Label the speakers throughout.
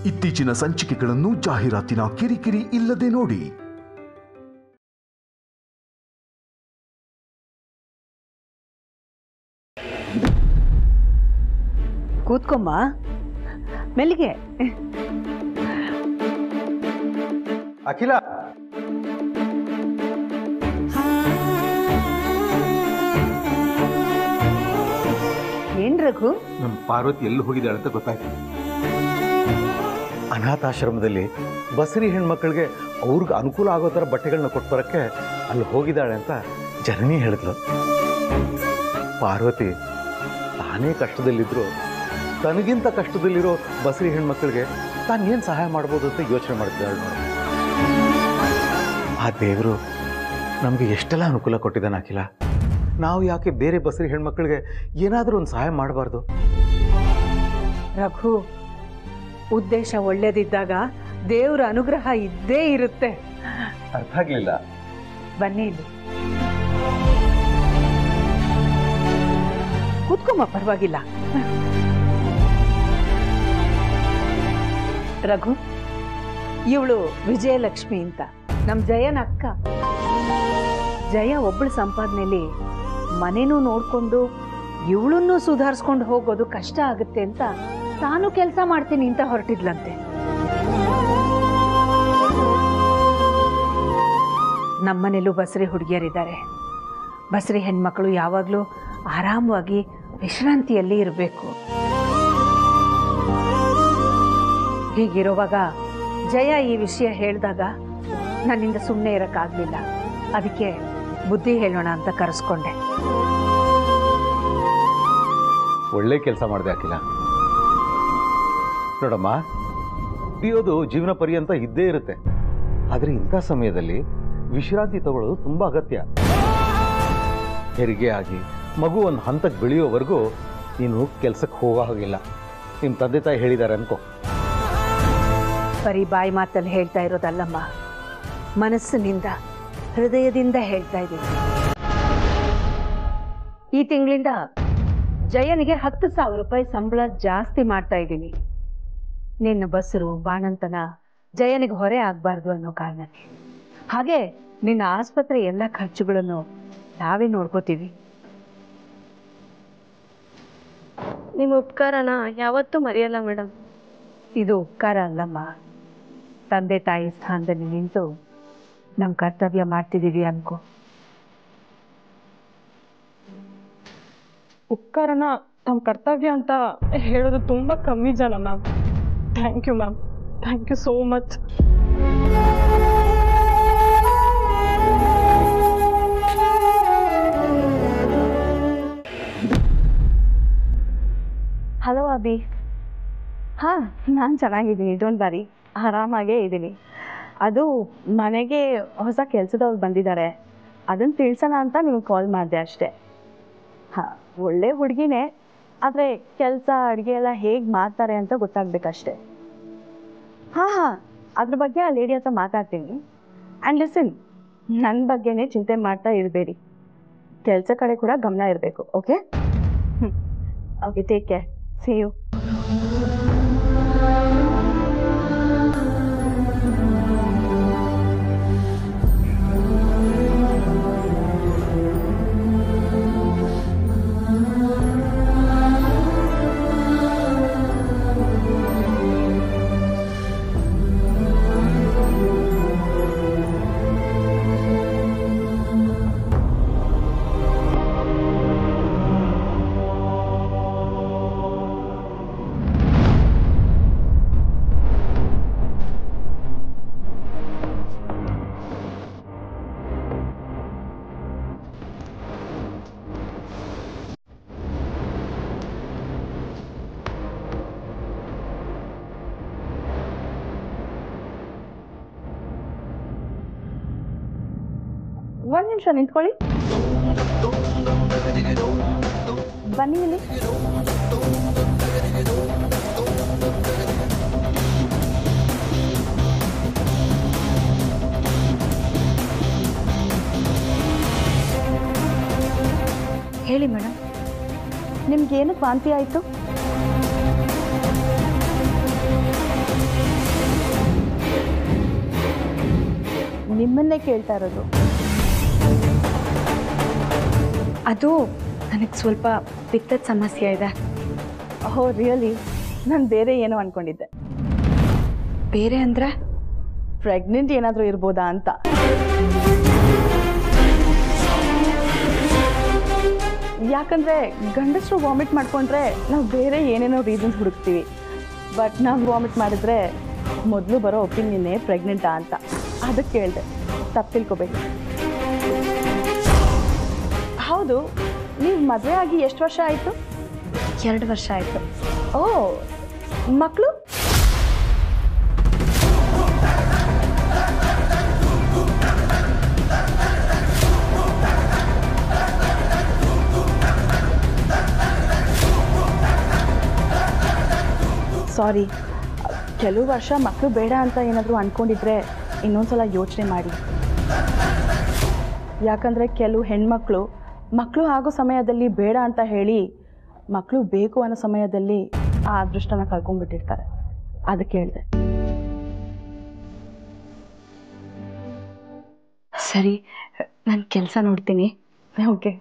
Speaker 1: ಇತ್ತೀಚಿನ ಸಂಚಿಕೆಗಳನ್ನು ಜಾಹೀರಾತಿನ ಕಿರಿಕಿರಿ ಇಲ್ಲದೆ ನೋಡಿ.
Speaker 2: ಕೂತ್ಕೊಮ್ಮ, ಮೆಲ್ಲಿಗೆ.
Speaker 3: ಅಖಿಲ,
Speaker 2: ಏನ್ ರಘು?
Speaker 3: ನಮ್ಮ ಪಾರ್ವತಿ ಎಲ್ಲಿ ಹೋಗಿದ್ದಾಳೆ ಅಂತ ಗೊತ್ತಾಯ್ತು. ಅನಾಥಾಶ್ರಮದಲ್ಲಿ ಬಸರಿ ಹೆಣ್ಮಕ್ಳಿಗೆ ಅವ್ರಿಗೆ ಅನುಕೂಲ ಆಗೋ ಥರ ಬಟ್ಟೆಗಳನ್ನ ಕೊಟ್ಟು ಬರೋಕ್ಕೆ ಅಲ್ಲಿ ಹೋಗಿದ್ದಾಳೆ ಅಂತ ಜನನಿ ಹೇಳಿದ್ಲು. ಪಾರ್ವತಿ ತಾನೇ ಕಷ್ಟದಲ್ಲಿದ್ರು ತನಗಿಂತ ಕಷ್ಟದಲ್ಲಿರೋ ಬಸರಿ ಹೆಣ್ಮಕ್ಳಿಗೆ ತಾನೇನು ಸಹಾಯ ಮಾಡ್ಬೋದು ಅಂತ ಯೋಚನೆ ಮಾಡ್ತಿದ್ದಾಳೆ ನೋಡಿ. ಆ ದೇವರು ನಮಗೆ ಎಷ್ಟೆಲ್ಲ ಅನುಕೂಲ ಕೊಟ್ಟಿದ್ದಾನೆ ಅಖಿಲ. ನಾವು ಯಾಕೆ ಬೇರೆ ಬಸರಿ ಹೆಣ್ಮಕ್ಳಿಗೆ ಏನಾದರೂ ಒಂದು ಸಹಾಯ ಮಾಡಬಾರ್ದು?
Speaker 2: ರಘು, ಉದ್ದೇಶ ಒಳ್ಳೇದಿದ್ದಾಗ ದೇವರ ಅನುಗ್ರಹ ಇದ್ದೇ ಇರುತ್ತೆ.
Speaker 3: ಅರ್ಥ ಆಗ್ಲಿಲ್ಲ.
Speaker 2: ಬನ್ನಿ ಇಲ್ಲಿ ಕೂತ್ಕೊಮ್ಮ, ಪರವಾಗಿಲ್ಲ. ರಘು, ಇವಳು ವಿಜಯಲಕ್ಷ್ಮಿ ಅಂತ ನಮ್ ಜಯನ ಅಕ್ಕ. ಜಯ ಒಬ್ಬಳ ಸಂಪಾದನೆಯಲ್ಲಿ ಮನೇನೂ ನೋಡ್ಕೊಂಡು ಇವಳನ್ನೂ ಸುಧಾರಿಸ್ಕೊಂಡು ಹೋಗೋದು ಕಷ್ಟ ಆಗುತ್ತೆ ಅಂತ ತಾನು ಕೆಲಸ ಮಾಡ್ತೀನಿ ಅಂತ ಹೊರಟಿದ್ಲಂತೆ. ನಮ್ಮನೇಲೂ ಬಸರಿ ಹುಡುಗಿಯರಿದ್ದಾರೆ. ಬಸರಿ ಹೆಣ್ಮಕ್ಳು ಯಾವಾಗಲೂ ಆರಾಮವಾಗಿ ವಿಶ್ರಾಂತಿಯಲ್ಲಿ ಇರಬೇಕು. ಹೀಗಿರುವಾಗ ಜಯ ಈ ವಿಷಯ ಹೇಳಿದಾಗ ನನ್ನಿಂದ ಸುಮ್ಮನೆ ಇರೋಕ್ಕಾಗಲಿಲ್ಲ. ಅದಕ್ಕೆ ಬುದ್ಧಿ ಹೇಳೋಣ ಅಂತ ಕರೆಸ್ಕೊಂಡೆ.
Speaker 3: ಒಳ್ಳೆ ಕೆಲಸ ಮಾಡಿದೆ ಅಖಿಲ. ನೋಡಮ್ಮ, ದುಡಿಯೋದು ಜೀವನ ಪರ್ಯಂತ ಇದ್ದೇ ಇರುತ್ತೆ. ಆದರೆ ಇಂಥ ಸಮಯದಲ್ಲಿ ವಿಶ್ರಾಂತಿ ತಗೊಳ್ಳೋದು ತುಂಬ ಅಗತ್ಯ. ಹೆರಿಗೆ ಆಗಿ ಮಗು ಒಂದು ಹಂತಕ್ಕೆ ಬೆಳೆಯೋವರೆಗೂ ನೀನು ಕೆಲಸಕ್ಕೆ ಹೋಗೋ ಹಾಗಿಲ್ಲ. ನಿಮ್ಮ ತಂದೆ ತಾಯಿ ಹೇಳಿದ್ದಾರೆ ಅನ್ಕೋ.
Speaker 2: ಬರೀ ಬಾಯಿ ಮಾತಲ್ಲಿ ಹೇಳ್ತಾ ಇರೋದಲ್ಲಮ್ಮ, ಮನಸ್ಸಿನಿಂದ ಹೃದಯದಿಂದ ಹೇಳ್ತಾ ಇದ್ದೀನಿ. ಈ ತಿಂಗಳಿಂದ ಜಯನಿಗೆ 10,000 ರೂಪಾಯಿ ಸಂಬಳ ಜಾಸ್ತಿ ಮಾಡ್ತಾ ಇದ್ದೀನಿ. ನಿನ್ನ ಬಸರು ಬಾಣಂತನ ಜಯನಿಗೆ ಹೊರೆ ಆಗಬಾರ್ದು ಅನ್ನೋ ಕಾರಣಕ್ಕೆ. ಹಾಗೆ ನಿನ್ನ ಆಸ್ಪತ್ರೆ ಎಲ್ಲ ಖರ್ಚುಗಳನ್ನು ನಾವೇ ನೋಡ್ಕೋತೀವಿ.
Speaker 4: ನಿಮ್ಮ ಉಪಕಾರನ ಯಾವತ್ತೂ ಮರೆಯಲ್ಲ ಮೇಡಮ್.
Speaker 2: ಇದು ಉಪಕಾರ ಅಲ್ಲಮ್ಮ, ತಂದೆ ತಾಯಿ ಸ್ಥಾನದಲ್ಲಿ ನಿಂತು ನಮ್ಮ ಕರ್ತವ್ಯ ಮಾಡ್ತಿದ್ದೀವಿ ಅನ್ಕೋ.
Speaker 4: ಉಪಕಾರನ ನಮ್ಮ ಕರ್ತವ್ಯ ಅಂತ ಹೇಳೋದು ತುಂಬ ಕಮ್ಮಿ ಜನ ma'am. Thank you ma'am, thank you so much. Hello Abhi. ಹಾಂ, ನಾನು ಚೆನ್ನಾಗಿದ್ದೀನಿ, ಡೋಂಟ್ ವರಿ, ಆರಾಮಾಗೇ ಇದ್ದೀನಿ. ಅದು ಮನೆಗೆ ಹೊಸ ಕೆಲಸದವ್ರು ಬಂದಿದ್ದಾರೆ, ಅದನ್ನು ತಿಳಿಸೋಣ ಅಂತ ನಿಮ್ಗೆ ಕಾಲ್ ಮಾಡಿದೆ ಅಷ್ಟೇ. ಹಾಂ, ಒಳ್ಳೆ ಹುಡುಗಿನೇ, ಆದರೆ ಕೆಲಸ ಅಡುಗೆ ಎಲ್ಲ ಹೇಗೆ ಮಾಡ್ತಾರೆ ಅಂತ ಗೊತ್ತಾಗಬೇಕಷ್ಟೆ. ಹಾಂ, ಅದ್ರ ಬಗ್ಗೆ ಆ ಲೇಡಿ ಹತ್ರ ಮಾತಾಡ್ತೀನಿ. ಆ್ಯಂಡ್ ಲಿಸನ್, ನನ್ನ ಬಗ್ಗೆನೇ ಚಿಂತೆ ಮಾಡ್ತಾ ಇರಬೇಡಿ, ಕೆಲಸ ಕಡೆ ಕೂಡ ಗಮನ ಇರಬೇಕು. Okay? Okay, take care, see you. ಒಂದು ನಿಮಿಷ ನಿಂತ್ಕೊಳ್ಳಿ, ಬನ್ನಿ ಇಲ್ಲಿ.
Speaker 2: ಹೇಳಿ ಮೇಡಮ್,
Speaker 4: ನಿಮ್ಗೆ ಏನಕ್ಕೆ ವಾಂತಿ ಆಯಿತು? ನಿಮ್ಮನ್ನೇ ಕೇಳ್ತಾ ಇರೋದು.
Speaker 5: ಅದು ನನಗೆ ಸ್ವಲ್ಪ ಪಿತ್ತದ ಸಮಸ್ಯೆ ಇದೆ.
Speaker 4: ಓಹೋ ರಿಯಲಿ? ನಾನು ಬೇರೆ ಏನೋ ಅಂದ್ಕೊಂಡಿದ್ದೆ.
Speaker 5: ಬೇರೆ ಅಂದರೆ
Speaker 4: ಪ್ರೆಗ್ನೆಂಟ್ ಏನಾದರೂ ಇರ್ಬೋದಾ ಅಂತ. ಯಾಕಂದರೆ ಗಂಡಸರು ವಾಮಿಟ್ ಮಾಡಿಕೊಂಡ್ರೆ ನಾವು ಬೇರೆ ಏನೇನೋ ರೀಸನ್ಸ್ ಹುಡುಕ್ತೀವಿ. ಬಟ್ ನಾವು ವಾಮಿಟ್ ಮಾಡಿದ್ರೆ ಮೊದಲು ಬರೋ ಒಪಿನಿಯನ್ನೇ ಪ್ರೆಗ್ನೆಂಟಾ ಅಂತ. ಅದಕ್ಕೆ ಕೇಳಿದೆ, ತಪ್ಪು ತಿಳ್ಕೊಬೇಡಿ. ಹೌದು, ನೀವು ಮದುವೆ ಆಗಿ ಎಷ್ಟು ವರ್ಷ ಆಯಿತು?
Speaker 5: 2 ವರ್ಷ ಆಯಿತು.
Speaker 4: ಓ, ಮಕ್ಕಳು? ಸಾರಿ, ಕೆಲವು ವರ್ಷ ಮಕ್ಕಳು ಬೇಡ ಅಂತ ಏನಾದರೂ ಅಂದ್ಕೊಂಡಿದ್ರೆ ಇನ್ನೊಂದ್ಸಲ ಯೋಚನೆ ಮಾಡಿ. ಯಾಕಂದರೆ ಕೆಲವು ಹೆಣ್ಮಕ್ಳು ಮಕ್ಕಳು ಆಗೋ ಸಮಯದಲ್ಲಿ ಬೇಡ ಅಂತ ಹೇಳಿ ಮಕ್ಕಳು ಬೇಕು ಅನ್ನೋ ಸಮಯದಲ್ಲಿ ಆ ಅದೃಷ್ಟನ ಕಳ್ಕೊಂಡ್ಬಿಟ್ಟಿರ್ತಾರೆ. ಅದಕ್ಕೆ ಹೇಳಿದೆ.
Speaker 5: ಸರಿ, ನಾನು ಕೆಲಸ ನೋಡ್ತೀನಿ.
Speaker 4: ಓಕೆ.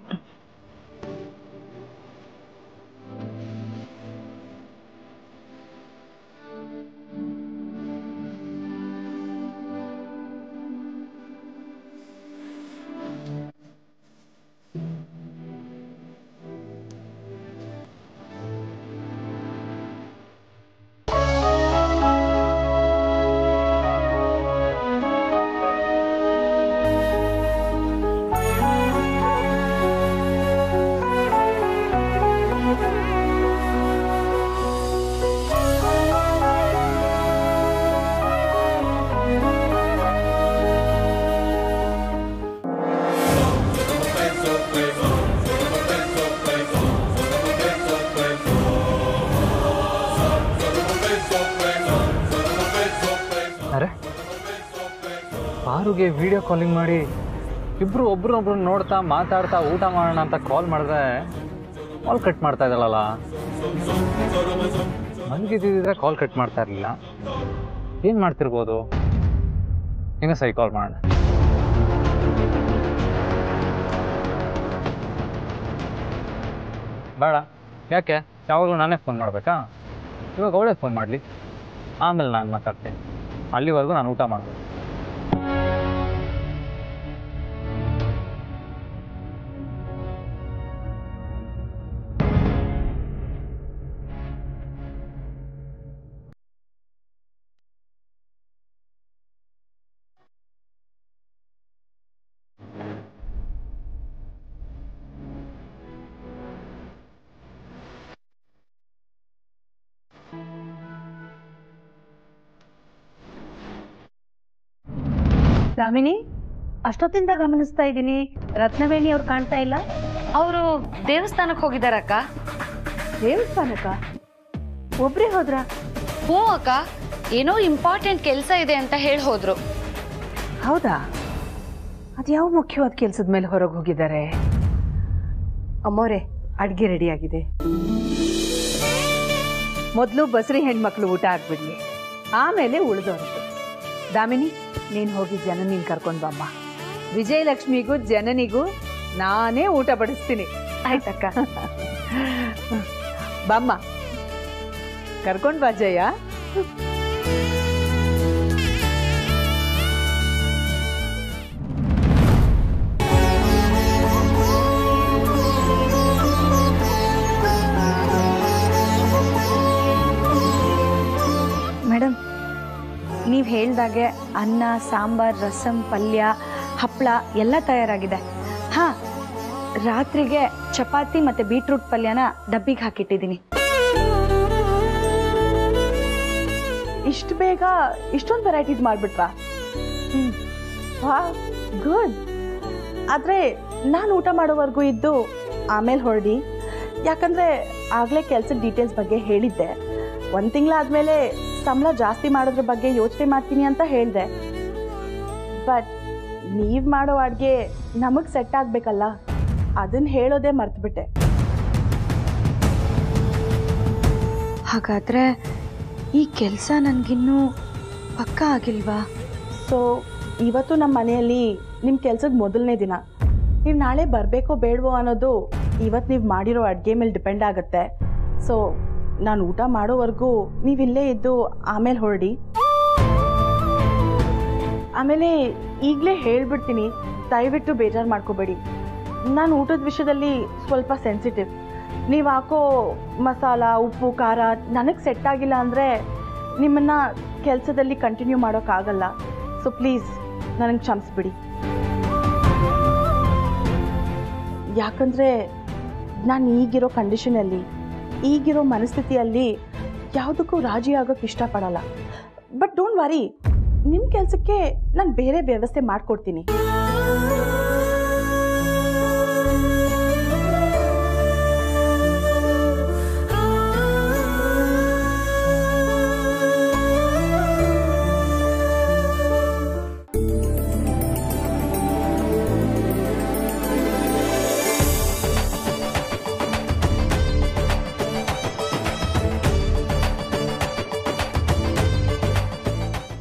Speaker 6: ಪಾರುಗೆ ವಿಡಿಯೋ ಕಾಲಿಂಗ್ ಮಾಡಿ ಇಬ್ಬರು ಒಬ್ರನ್ನೊಬ್ರು ನೋಡ್ತಾ ಮಾತಾಡ್ತಾ ಊಟ ಮಾಡೋಣ ಅಂತ ಕಾಲ್ ಮಾಡಿದ್ರೆ ಕಾಲ್ ಕಟ್ ಮಾಡ್ತಾ ಇದ್ದಾಳಲ್ಲ. ನನಗಿದ್ದಿದ್ರೆ ಕಾಲ್ ಕಟ್ ಮಾಡ್ತಾ ಇರಲಿಲ್ಲ. ಏನು ಮಾಡ್ತಿರ್ಬೋದು? ಇನ್ನೂ ಸರಿ ಕಾಲ್ ಮಾಡೋಣ. ಬೇಡ, ಯಾಕೆ ಯಾವಾಗಲೂ ನಾನೇ ಫೋನ್ ಮಾಡಬೇಕಾ? ಇವಾಗ ಅವಳೇ ಫೋನ್ ಮಾಡಲಿ, ಆಮೇಲೆ ನಾನು ಮಾತಾಡ್ತೀನಿ. ಅಲ್ಲಿವರೆಗೂ ನಾನು ಊಟ ಮಾಡಬೇಕು.
Speaker 2: ದಾಮಿನಿ, ಅಷ್ಟೊತ್ತಿಂದ ಗಮನಿಸ್ತಾ ಇದ್ದೀನಿ, ರತ್ನವೇಣಿ ಅವ್ರು ಕಾಣ್ತಾ ಇಲ್ಲ.
Speaker 5: ಅವರು ದೇವಸ್ಥಾನಕ್ಕೆ ಹೋಗಿದ್ದಾರಕ್ಕ.
Speaker 2: ದೇವಸ್ಥಾನಕ್ಕ ಒಬ್ರೇ ಹೋದ್ರ?
Speaker 5: ಹ್ಞೂ ಅಕ್ಕ, ಏನೋ ಇಂಪಾರ್ಟೆಂಟ್ ಕೆಲಸ ಇದೆ ಅಂತ ಹೇಳಿ ಹೋದ್ರು.
Speaker 2: ಹೌದಾ? ಅದ್ಯಾವ ಮುಖ್ಯವಾದ ಕೆಲ್ಸದ ಮೇಲೆ ಹೊರಗೆ ಹೋಗಿದ್ದಾರೆ? ಅಮ್ಮೋರೆ, ಅಡ್ಗೆ ರೆಡಿ ಆಗಿದೆ. ಮೊದಲು ಬಸರಿ ಹೆಣ್ಮಕ್ಳು ಊಟ ಆಗ್ಬಿಡ್ಲಿ, ಆಮೇಲೆ ಉಳಿದವಷ್ಟು. ದಾಮಿನಿ, ನೀನು ಹೋಗಿ ಜನನಿನ್ ಕರ್ಕೊಂಡು ಬಮ್ಮ. ವಿಜಯಲಕ್ಷ್ಮಿಗೂ ಜನನಿಗೂ ನಾನೇ ಊಟ ಬಡಿಸ್ತೀನಿ.
Speaker 5: ಆಯ್ತಕ್ಕ.
Speaker 2: ಬಮ್ಮ, ಕರ್ಕೊಂಡು ಬಾ ಜಯ.
Speaker 5: ಮೇಡಮ್, ನೀವು ಹೇಳ್ದಾಗೆ ಅನ್ನ, ಸಾಂಬಾರ್, ರಸಂ, ಪಲ್ಯ, ಹಪ್ಪಳ ಎಲ್ಲ ತಯಾರಾಗಿದೆ. ಹಾಂ, ರಾತ್ರಿಗೆ ಚಪಾತಿ ಮತ್ತು ಬೀಟ್ರೂಟ್ ಪಲ್ಯನ ಡಬ್ಬಿಗೆ ಹಾಕಿಟ್ಟಿದ್ದೀನಿ.
Speaker 4: ಇಷ್ಟು ಬೇಗ ಇಷ್ಟೊಂದು ವೆರೈಟೀಸ್ ಮಾಡಿಬಿಟ್ರಾ? ವಾ, ಗುಡ್. ಆದರೆ ನಾನು ಊಟ ಮಾಡೋವರೆಗೂ ಇದ್ದು ಆಮೇಲೆ ಹೊರಡಿ. ಯಾಕಂದರೆ ಆಗಲೇ ಕೆಲಸದ ಡೀಟೇಲ್ಸ್ ಬಗ್ಗೆ ಹೇಳಿದ್ದೆ. 1 ತಿಂಗಳಾದಮೇಲೆ ಸಂಬಳ ಜಾಸ್ತಿ ಮಾಡೋದ್ರ ಬಗ್ಗೆ ಯೋಚನೆ ಮಾಡ್ತೀನಿ ಅಂತ ಹೇಳಿದೆ. ಬಟ್ ನೀವು ಮಾಡೋ ಅಡುಗೆ ನಮಗೆ ಸೆಟ್ ಆಗಬೇಕಲ್ಲ, ಅದನ್ನು ಹೇಳೋದೇ ಮರ್ತುಬಿಟ್ಟೆ.
Speaker 5: ಹಾಗಾದರೆ ಈ ಕೆಲಸ ನನಗಿನ್ನೂ ಪಕ್ಕಾ ಆಗಿಲ್ವಾ?
Speaker 4: ಸೊ ಇವತ್ತು ನಮ್ಮ ಮನೆಯಲ್ಲಿ ನಿಮ್ಮ ಕೆಲಸದ ಮೊದಲನೇ ದಿನ. ನೀವು ನಾಳೆ ಬರಬೇಕೋ ಬೇಡವೋ ಅನ್ನೋದು ಇವತ್ತು ನೀವು ಮಾಡಿರೋ ಅಡುಗೆ ಮೇಲೆ ಡಿಪೆಂಡ್ ಆಗುತ್ತೆ. ಸೊ ನಾನು ಊಟ ಮಾಡೋವರೆಗೂ ನೀವಿಲ್ಲೇ ಇದ್ದು ಆಮೇಲೆ ಹೊರಡಿ. ಆಮೇಲೆ ಈಗಲೇ ಹೇಳಿಬಿಡ್ತೀನಿ, ದಯವಿಟ್ಟು ಬೇಜಾರು ಮಾಡ್ಕೋಬೇಡಿ. ನಾನು ಊಟದ ವಿಷಯದಲ್ಲಿ ಸ್ವಲ್ಪ ಸೆನ್ಸಿಟಿವ್. ನೀವು ಹಾಕೋ ಮಸಾಲ, ಉಪ್ಪು, ಖಾರ ನನಗೆ ಸೆಟ್ ಆಗಿಲ್ಲ ಅಂದರೆ ನಿಮ್ಮನ್ನು ಕೆಲಸದಲ್ಲಿ ಕಂಟಿನ್ಯೂ ಮಾಡೋಕ್ಕಾಗಲ್ಲ. ಸೊ ಪ್ಲೀಸ್ ನನಗೆ ಕ್ಷಮಿಸ್ಬಿಡಿ. ಯಾಕಂದರೆ ನಾನು ಈಗಿರೋ ಕಂಡೀಷನಲ್ಲಿ, ಈಗಿರೋ ಮನಸ್ಥಿತಿಯಲ್ಲಿ ಯಾವುದಕ್ಕೂ ರಾಜಿ ಆಗೋಕ್ಕೆ ಇಷ್ಟಪಡಲ್ಲ. ಬಟ್ ಡೋಂಟ್ ವರಿ, ನಿಮ್ಮ ಕೆಲಸಕ್ಕೆ ನಾನು ಬೇರೆ ವ್ಯವಸ್ಥೆ ಮಾಡಿಕೊಡ್ತೀನಿ.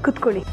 Speaker 2: ಕುತ್ಕೊಳ್ಳಿ.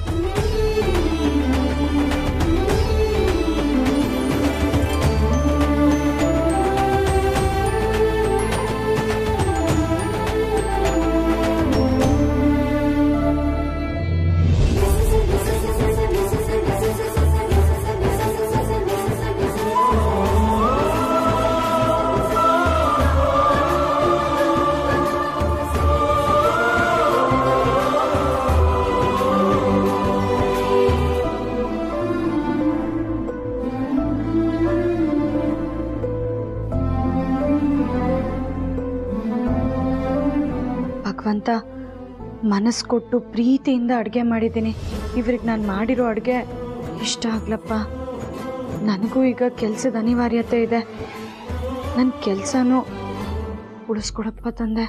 Speaker 5: ಭಗವಂತ, ಮನಸ್ಸು ಕೊಟ್ಟು ಪ್ರೀತಿಯಿಂದ ಅಡುಗೆ ಮಾಡಿದ್ದೀನಿ. ಇವ್ರಿಗೆ ನಾನು ಮಾಡಿರೋ ಅಡುಗೆ ಇಷ್ಟ ಆಗ್ಲಪ್ಪ. ನನಗೂ ಈಗ ಕೆಲಸದ ಅನಿವಾರ್ಯತೆ ಇದೆ. ನನ್ನ ಕೆಲಸನೂ ಉಳಿಸ್ಕೊಡಪ್ಪ ತಂದೆ.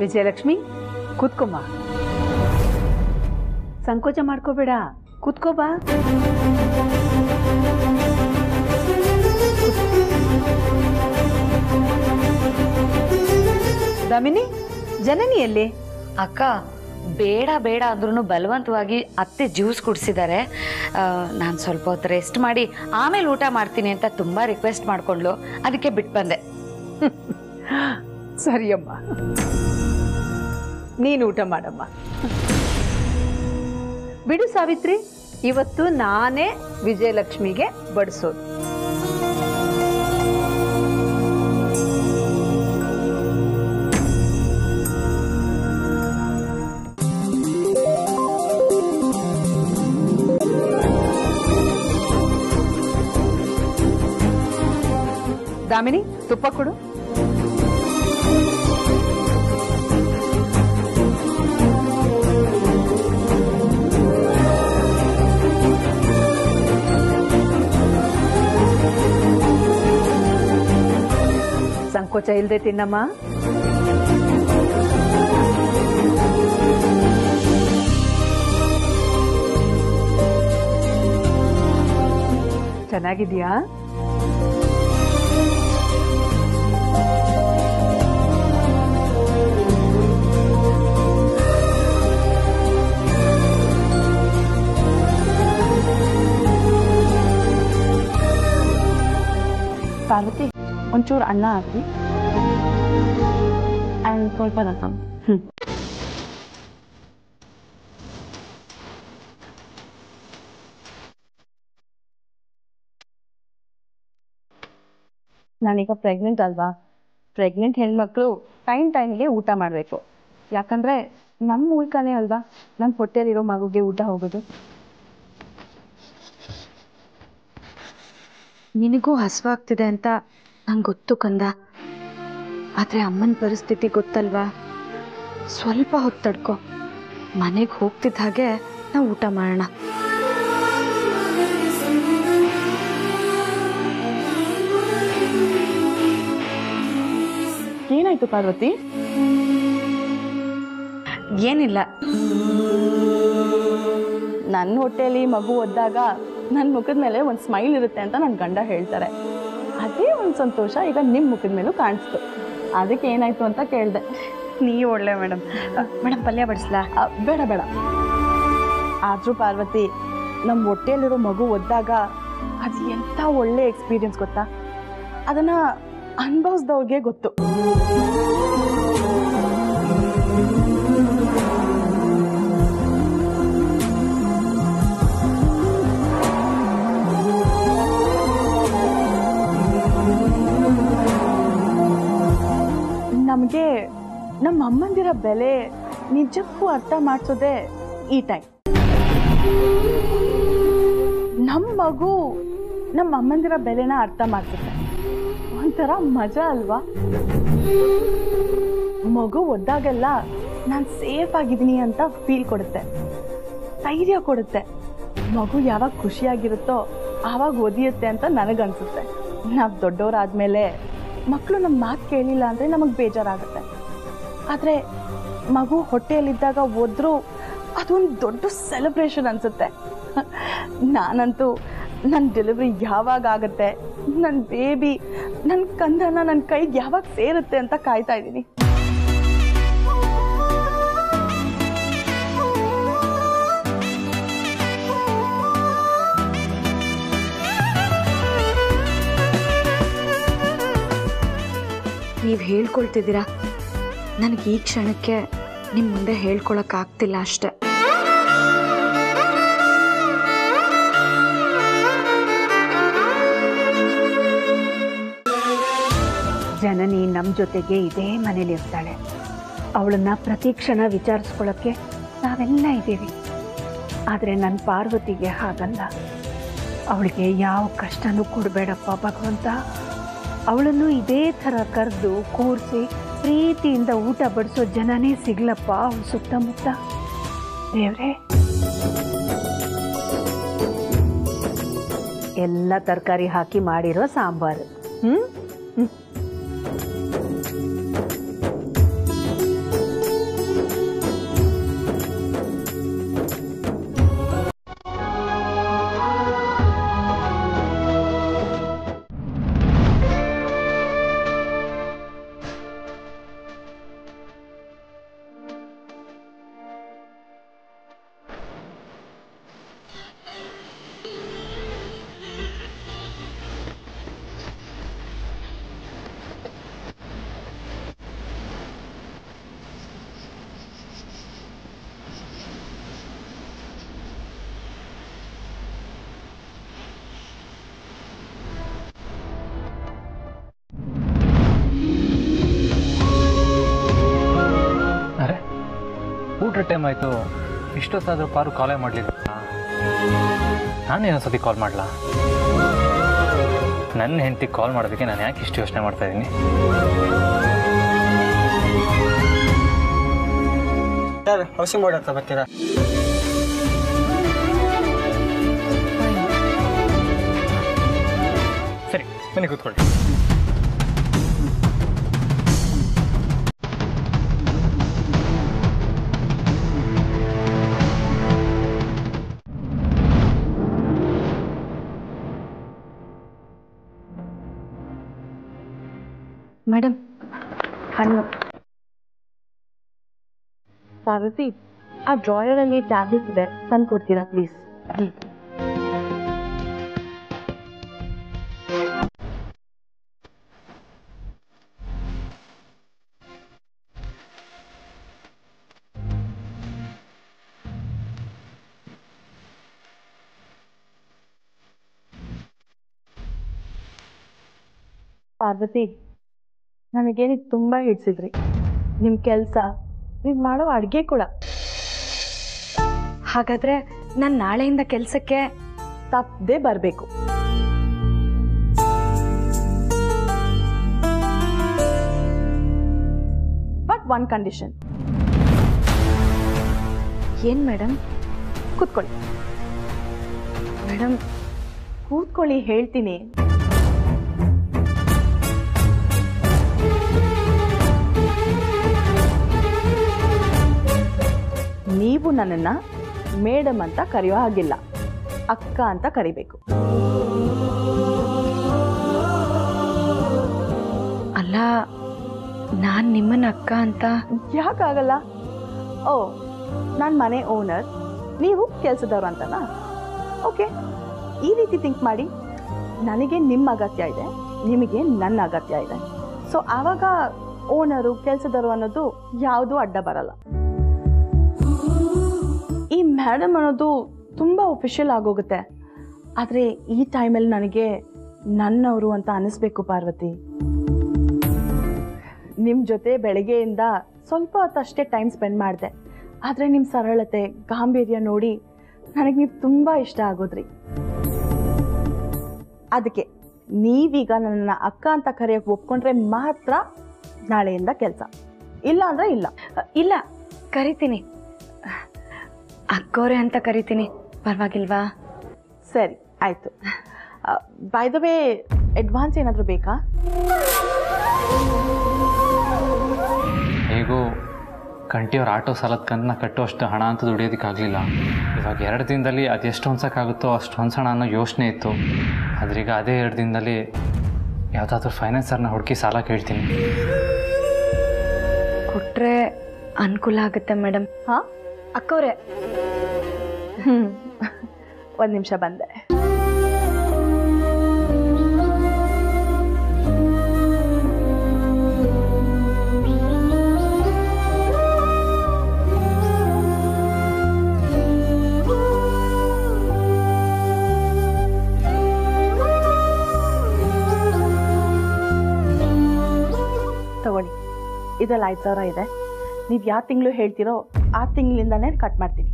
Speaker 2: ವಿಜಯಲಕ್ಷ್ಮಿ, ಕೂತ್ಕೊಮ್ಮ. ಸಂಕೋಚ ಮಾಡ್ಕೋಬೇಡ, ಕೂತ್ಕೋ ಬಾ. ದಾಮಿನಿ, ಜನನಿಯಲ್ಲಿ?
Speaker 7: ಅಕ್ಕ, ಬೇಡ ಬೇಡ ಅಂದ್ರೂ ಬಲವಂತವಾಗಿ ಅತ್ತೆ ಜ್ಯೂಸ್ ಕುಡಿಸಿದ್ದಾರೆ. ನಾನು ಸ್ವಲ್ಪ ಹೊತ್ತು ರೆಸ್ಟ್ ಮಾಡಿ ಆಮೇಲೆ ಊಟ ಮಾಡ್ತೀನಿ ಅಂತ ತುಂಬ ರಿಕ್ವೆಸ್ಟ್ ಮಾಡ್ಕೊಂಡ್ಲು. ಅದಕ್ಕೆ ಬಿಟ್ಟು ಬಂದೆ.
Speaker 2: ಸರಿಯಮ್ಮ, ನೀನು ಊಟ ಮಾಡಮ್ಮ. ಬಿಡು ಸಾವಿತ್ರಿ, ಇವತ್ತು ನಾನೇ ವಿಜಯಲಕ್ಷ್ಮಿಗೆ ಬಡಿಸೋದು. ದಾಮಿನಿ, ತುಪ್ಪ ಕೊಡು. ಸಂಕೋಚ ಇಲ್ಲದೆ ತಿನ್ನಮ್ಮ. ಚೆನ್ನಾಗಿದ್ಯಾ?
Speaker 4: ಪಾರ್ವತಿ, ಒಂಚೂರು ಅನ್ನ ಹಾಕಿ ಆ್ಯಂಡ್ ಸ್ವಲ್ಪ ರಸಂ. ನಾನೀಗ ಪ್ರೆಗ್ನೆಂಟ್ ಅಲ್ವಾ? ಪ್ರೆಗ್ನೆಂಟ್ ಹೆಣ್ಮಕ್ಳು ಟೈಮ್ಗೆ ಊಟ ಮಾಡಬೇಕು. ಯಾಕಂದರೆ ನಮ್ಮ ಮೂಲಕನೇ ಅಲ್ವಾ ನಮ್ಮ ಹೊಟ್ಟೆಲಿರೋ ಮಗುಗೆ ಊಟ ಹೋಗೋದು.
Speaker 5: ನಿನಗೂ ಹಸುವಾಗ್ತಿದೆ ಅಂತ ನಂಗೆ ಗೊತ್ತು ಕಂದ. ಆದರೆ ಅಮ್ಮನ ಪರಿಸ್ಥಿತಿ ಗೊತ್ತಲ್ವಾ? ಸ್ವಲ್ಪ ಹೊತ್ತು ತಡ್ಕೊ. ಮನೆಗೆ ಹೋಗ್ತಿದ್ದ ಹಾಗೆ ನಾವು ಊಟ ಮಾಡೋಣ.
Speaker 4: ಏನಾಯ್ತು ಪಾರ್ವತಿ?
Speaker 5: ಏನಿಲ್ಲ.
Speaker 4: ನನ್ನ ಹೊಟ್ಟೆಯಲ್ಲಿ ಮಗು ಒದ್ದಾಗ ನನ್ನ ಮುಖದ ಮೇಲೆ ಒಂದು ಸ್ಮೈಲ್ ಇರುತ್ತೆ ಅಂತ ನನ್ನ ಗಂಡ ಹೇಳ್ತಾರೆ. ಅದೇ ಒಂದು ಸಂತೋಷ ಈಗ ನಿಮ್ಮ ಮುಖದ ಮೇಲೂ ಕಾಣಿಸ್ತು. ಅದಕ್ಕೆ ಏನಾಯ್ತು ಅಂತ ಕೇಳಿದೆ.
Speaker 5: ನೀವು ಒಳ್ಳೆ ಮೇಡಮ್. ಮೇಡಮ್ ಪಲ್ಯ ಬಡಿಸ್ಲಾ?
Speaker 4: ಬೇಡ ಬೇಡ. ಆದರೂ ಪಾರ್ವತಿ, ನಮ್ಮ ಹೊಟ್ಟೆಯಲ್ಲಿರೋ ಮಗು ಒದ್ದಾಗ ಅದು ಎಂಥ ಒಳ್ಳೆ ಎಕ್ಸ್ಪೀರಿಯನ್ಸ್ ಗೊತ್ತಾ? ಅದನ್ನು ಅನುಭವಿಸ್ದವ್ರಿಗೆ ಗೊತ್ತು. ನಮಗೆ ನಮ್ಮ ಅಮ್ಮಂದಿರ ಬೆಲೆ ನಿಜಕ್ಕೂ ಅರ್ಥ ಮಾಡಿಸೋದೇ ಈ ಟೈಮ್. ನಮ್ಮ ಮಗು ನಮ್ಮ ಅಮ್ಮಂದಿರ ಬೆಲೆನ ಅರ್ಥ ಮಾಡ್ಸುತ್ತೆ. ಒಂಥರ ಮಜಾ ಅಲ್ವಾ? ಮಗು ಒದ್ದಾಗೆಲ್ಲ ನಾನು ಸೇಫ್ ಆಗಿದ್ದೀನಿ ಅಂತ ಫೀಲ್ ಕೊಡುತ್ತೆ, ಧೈರ್ಯ ಕೊಡುತ್ತೆ. ಮಗು ಯಾವಾಗ ಖುಷಿಯಾಗಿರುತ್ತೋ ಆವಾಗ ಒದಿಯುತ್ತೆ ಅಂತ ನನಗನ್ಸುತ್ತೆ. ನಾವು ದೊಡ್ಡವರಾದ್ಮೇಲೆ ಮಕ್ಕಳು ನಮ್ಮ ಮಾತು ಕೇಳಿಲ್ಲ ಅಂದರೆ ನಮಗೆ ಬೇಜಾರಾಗುತ್ತೆ. ಆದರೆ ಮಗು ಹೊಟ್ಟೆಯಲ್ಲಿದ್ದಾಗ ಹೋದ್ರೂ ಅದೊಂದು ದೊಡ್ಡ ಸೆಲೆಬ್ರೇಷನ್ ಅನಿಸುತ್ತೆ. ನಾನಂತೂ ನನ್ನ ಡೆಲಿವರಿ ಯಾವಾಗ ಆಗುತ್ತೆ, ನನ್ನ ಬೇಬಿ ನನ್ನ ಕಂದನ ನನ್ನ ಕೈಗೆ ಯಾವಾಗ ಸೇರುತ್ತೆ ಅಂತ ಕಾಯ್ತಾ ಇದ್ದೀನಿ.
Speaker 5: ನೀವು ಹೇಳ್ಕೊಳ್ತಿದ್ದೀರಾ, ನನಗೆ ಈ ಕ್ಷಣಕ್ಕೆ ನಿಮ್ಮ ಮುಂದೆ ಹೇಳ್ಕೊಳಕ್ಕಾಗ್ತಿಲ್ಲ ಅಷ್ಟೆ.
Speaker 2: ಜನನಿ ನಮ್ಮ ಜೊತೆಗೆ ಇದೇ ಮನೇಲಿ ಇರ್ತಾಳೆ. ಅವಳನ್ನ ಪ್ರತಿ ಕ್ಷಣ ವಿಚಾರಿಸ್ಕೊಳ್ಳೋಕ್ಕೆ ನಾವೆಲ್ಲ ಇದ್ದೀವಿ. ಆದರೆ ನನ್ನ ಪಾರ್ವತಿಗೆ ಹಾಗಲ್ಲ. ಅವಳಿಗೆ ಯಾವ ಕಷ್ಟನೂ ಕೊಡಬೇಡಪ್ಪ ಭಗವಂತ. ಅವಳನ್ನು ಇದೇ ಥರ ಕರೆದು ಕೂರಿಸಿ ಪ್ರೀತಿಯಿಂದ ಊಟ ಬಡಿಸೋ ಜನನೇ ಸಿಗ್ಲಪ್ಪ ಅವಳು ಸುತ್ತಮುತ್ತ. ದೇವ್ರೆ, ಎಲ್ಲ ತರಕಾರಿ ಹಾಕಿ ಮಾಡಿರೋ ಸಾಂಬಾರು.
Speaker 6: ಊಟ ಟೈಮ್ ಆಯಿತು, ಇಷ್ಟೊತ್ತಾದರೂ ಪಾರು ಕಾಲೇ ಮಾಡಲಿಲ್ಲ. ನಾನೇನೊಂದ್ಸತಿ ಕಾಲ್ ಮಾಡಲಾ? ನನ್ನ ಹೆಂಡತಿಗೆ ಕಾಲ್ ಮಾಡೋದಕ್ಕೆ ನಾನು ಯಾಕೆ ಇಷ್ಟು ಯೋಚನೆ ಮಾಡ್ತಾಯಿದ್ದೀನಿ?
Speaker 8: ಸರ್, ಹೌಸಿಂಗ್ ಬೋರ್ಡ್ ಹತ್ರ ಬರ್ತೀರಾ?
Speaker 6: ಸರಿ, ಬನ್ನಿ ಕೂತ್ಕೊಳ್ಳಿ.
Speaker 5: ಮೇಡಮ್, ಹಣ್ಣು.
Speaker 4: ಪಾರ್ವತಿ, ಆ ಡ್ರಾಯರಲ್ಲಿ ಟ್ಯಾಬ್ಲೆಟ್ ಇದೆ, ತಂದು ಕೊಡ್ತೀರಾ ಪ್ಲೀಸ್? ಪಾರ್ವತಿ, ನನಗೆ ನೀವು ತುಂಬ ಹಿಡಿಸಿದ್ರಿ. ನಿಮ್ಮ ಕೆಲಸ, ನೀವು ಮಾಡೋ ಅಡುಗೆ ಕೂಡ.
Speaker 5: ಹಾಗಾದರೆ ನಾನು ನಾಳೆಯಿಂದ ಕೆಲಸಕ್ಕೆ
Speaker 4: ತಪ್ಪದೆ ಬರಬೇಕು. But one condition.
Speaker 5: ಏನು ಮೇಡಮ್?
Speaker 4: ಕೂತ್ಕೊಳ್ಳಿ. ಮೇಡಮ್, ಕೂತ್ಕೊಳ್ಳಿ, ಹೇಳ್ತೀನಿ. ನೀವು ನನ್ನನ್ನು ಮೇಡಮ್ ಅಂತ ಕರೆಯೋ ಹಾಗಿಲ್ಲ. ಅಕ್ಕ ಅಂತ ಕರಿಬೇಕು.
Speaker 5: ಅಲ್ಲ, ನಾನು ನಿಮ್ಮನ್ನ ಅಕ್ಕ ಅಂತ
Speaker 4: ಯಾಕಾಗಲ್ಲ? ಓ, ನಾನು ಮನೆ ಓನರ್, ನೀವು ಕೆಲಸದವ್ರು ಅಂತನಾ? ಓಕೆ, ಈ ರೀತಿ ಥಿಂಕ್ ಮಾಡಿ. ನನಗೆ ನಿಮ್ಮ ಅಗತ್ಯ ಇದೆ, ನಿಮಗೆ ನನ್ನ ಅಗತ್ಯ ಇದೆ. ಸೊ ಆವಾಗ ಓನರು ಕೆಲಸದವರು ಅನ್ನೋದು ಯಾವುದೂ ಅಡ್ಡ ಬರಲ್ಲ. ಈ ಮೇಡಮ್ ಅನ್ನೋದು ತುಂಬ ಒಫಿಷಿಯಲ್ ಆಗೋಗುತ್ತೆ. ಆದರೆ ಈ ಟೈಮಲ್ಲಿ ನನಗೆ ನನ್ನವರು ಅಂತ ಅನ್ನಿಸ್ಬೇಕು ಪಾರ್ವತಿ. ನಿಮ್ಮ ಜೊತೆ ಬೆಳಗ್ಗೆಯಿಂದ ಸ್ವಲ್ಪ ಹೊತ್ತಷ್ಟೇ ಟೈಮ್ ಸ್ಪೆಂಡ್ ಮಾಡಿದೆ. ಆದರೆ ನಿಮ್ಮ ಸರಳತೆ, ಗಾಂಭೀರ್ಯ ನೋಡಿ ನನಗೆ ನೀವು ತುಂಬ ಇಷ್ಟ ಆಗೋದ್ರಿ. ಅದಕ್ಕೆ ನೀವೀಗ ನನ್ನನ್ನು ಅಕ್ಕ ಅಂತ ಕರೆಯೋಕೆ ಒಪ್ಕೊಂಡ್ರೆ ಮಾತ್ರ ನಾಳೆಯಿಂದ ಕೆಲಸ, ಇಲ್ಲ ಅಂದರೆ ಇಲ್ಲ.
Speaker 5: ಇಲ್ಲ, ಕರಿತೀನಿ, ಅಕ್ಕೋರೆ ಅಂತ ಕರಿತೀನಿ, ಪರವಾಗಿಲ್ವಾ?
Speaker 4: ಸರಿ, ಆಯಿತು. ಬೈ ದ ವೇ, ಅಡ್ವಾನ್ಸ್ ಏನಾದರೂ ಬೇಕಾ?
Speaker 6: ಹೇಗೂ ಕಂಟಿಯವ್ರ ಆಟೋ ಸಾಲದ ಕಂತನ್ನ ಕಟ್ಟುವಷ್ಟು ಹಣ ಅಂತ ದುಡಿಯೋದಕ್ಕಾಗಲಿಲ್ಲ. ಇವಾಗ 2 ದಿನದಲ್ಲಿ ಅದೆಷ್ಟು ಹೊಂದ್ಸೋಕ್ಕಾಗುತ್ತೋ ಅಷ್ಟು ಹೊಂದ್ಸೋಣ ಅನ್ನೋ ಯೋಚನೆ ಇತ್ತು. ಆದ್ರೀಗ ಅದೇ 2 ದಿನದಲ್ಲಿ ಯಾವುದಾದ್ರೂ ಫೈನಾನ್ಸರ್ನ ಹುಡುಕಿ ಸಾಲ ಕೇಳ್ತೀನಿ.
Speaker 5: ಕೊಟ್ಟರೆ ಅನುಕೂಲ ಆಗುತ್ತೆ ಮೇಡಮ್.
Speaker 4: ಹಾಂ,
Speaker 5: ಅಕ್ಕೋರೆ.
Speaker 4: ಒಂದು ನಿಮಿಷ ಬಂದೆ. ತಗೊಳ್ಳಿ, ಇದರಲ್ಲಿ 5,000 ಇದೆ. ನೀವು ಯಾವ ತಿಂಗಳು ಹೇಳ್ತೀರೋ ಆ ತಿಂಗಳಿಂದನೇ ಕಟ್ ಮಾಡ್ತೀನಿ.